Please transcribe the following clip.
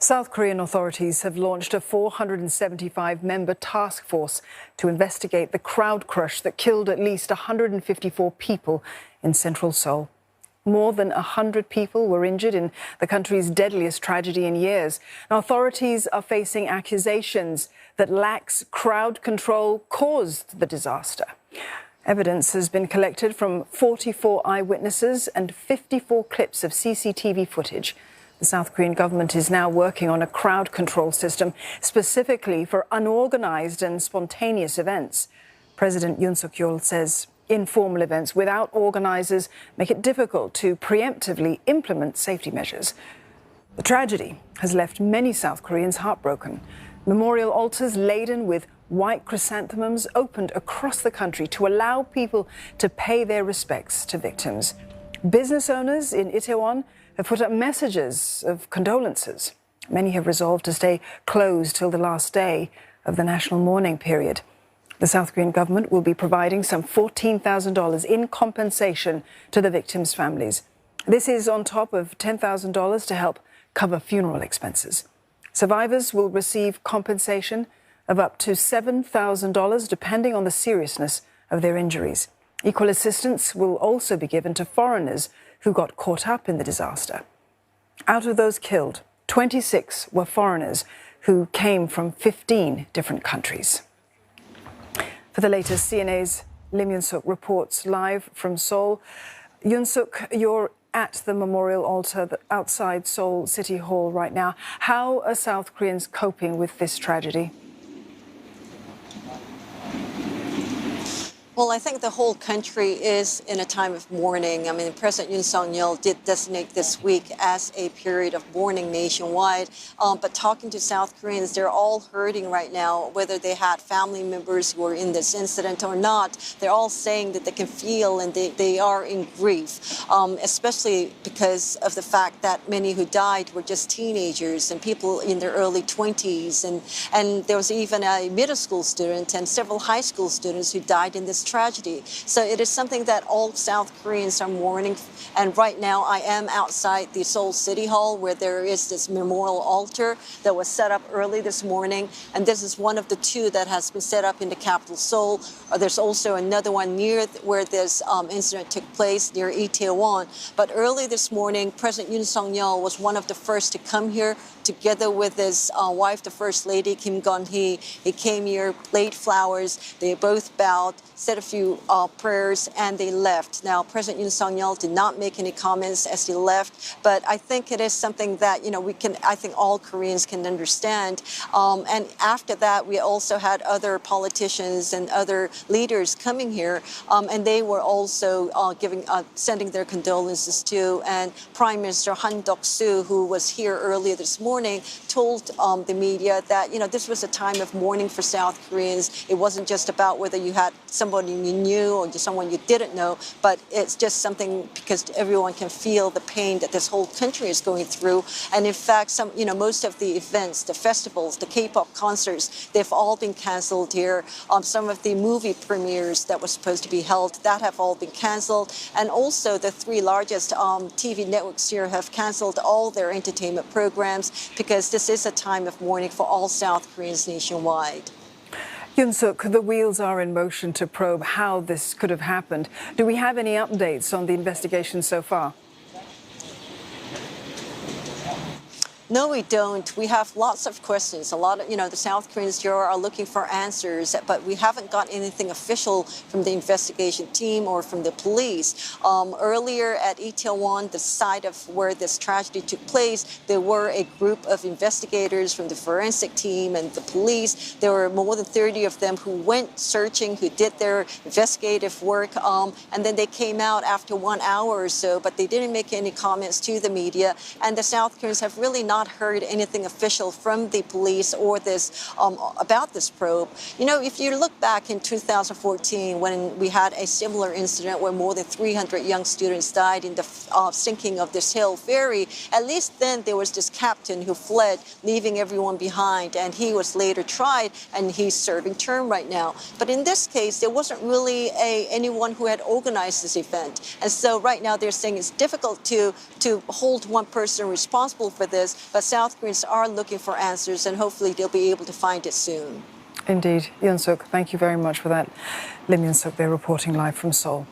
South Korean authorities have launched a 475-member task force to investigate the crowd crush that killed at least 154 people in central Seoul. More than 100 people were injured in the country's deadliest tragedy in years. Now, authorities are facing accusations that lax crowd control caused the disaster. Evidence has been collected from 44 eyewitnesses and 54 clips of CCTV footage. The South Korean government is now working on a crowd control system specifically for unorganized and spontaneous events. President Yoon Suk-yeol says informal events without organizers make it difficult to preemptively implement safety measures. The tragedy has left many South Koreans heartbroken. Memorial altars laden with white chrysanthemums opened across the country to allow people to pay their respects to victims. Business owners in Itaewon have put up messages of condolences. Many have resolved to stay closed till the last day of the national mourning period. The South Korean government will be providing some $14,000 in compensation to the victims' families. This is on top of $10,000 to help cover funeral expenses. Survivors will receive compensation of up to $7,000 depending on the seriousness of their injuries. Equal assistance will also be given to foreigners who got caught up in the disaster. Out of those killed, 26 were foreigners who came from 15 different countries. For the latest, CNA's Lim Yoon-suk reports live from Seoul. Yoon-suk, you're at the memorial altar outside Seoul City Hall right now. How are South Koreans coping with this tragedy? Well, I think the whole country is in a time of mourning. I mean, President Yoon Suk-yeol did designate this week as a period of mourning nationwide. But talking to South Koreans, they're all hurting right now, whether they had family members who were in this incident or not. They're all saying that they can feel and they are in grief, especially because of the fact that many who died were just teenagers and people in their early 20s. And there was even a middle school student and several high school students who died in this tragedy. So it is something that all South Koreans are mourning. And right now I am outside the Seoul City Hall where there is this memorial altar that was set up early this morning. And this is one of the two that has been set up in the capital Seoul. There's also another one near where this incident took place near Itaewon. But early this morning, President Yoon Suk-yeol was one of the first to come here together with his wife, the First Lady, Kim Gun-hee. He came here, laid flowers. They both bowed, said a few prayers, and they left. Now, President Yoon Suk-yeol did not make any comments as he left, but I think it is something that, I think all Koreans can understand. And after that, we also had other politicians and other leaders coming here, and they were also sending their condolences too. And Prime Minister Han Duck-soo, who was here earlier this morning, told the media that, this was a time of mourning for South Koreans. It wasn't just about whether you had somebody you knew or someone you didn't know, but it's just something because everyone can feel the pain that this whole country is going through. And in fact, most of the events, the festivals, the K-pop concerts, they've all been canceled here. Some of the movie premieres that were supposed to be held, that have all been canceled. And also the three largest TV networks here have canceled all their entertainment programs because this is a time of mourning for all South Koreans nationwide. Yoon-suk, the wheels are in motion to probe how this could have happened. Do we have any updates on the investigation so far? No, we don't. We have lots of questions. A lot of, the South Koreans here are looking for answers, but we haven't got anything official from the investigation team or from the police. Earlier at Itaewon, the site of where this tragedy took place, there were a group of investigators from the forensic team and the police. There were more than 30 of them who went searching, who did their investigative work, and then they came out after 1 hour or so, but they didn't make any comments to the media. And the South Koreans have really not heard anything official from the police or this about this probe. If you look back in 2014 when we had a similar incident where more than 300 young students died in the sinking of the Seoul ferry, at least then there was this captain who fled, leaving everyone behind, and he was later tried and he's serving term right now. But in this case, there wasn't really anyone who had organized this event. And so right now they're saying it's difficult to hold one person responsible for this. But South Koreans are looking for answers, and hopefully they'll be able to find it soon. Indeed. Yoon Suk, thank you very much for that. Lim Yoon Suk there reporting live from Seoul.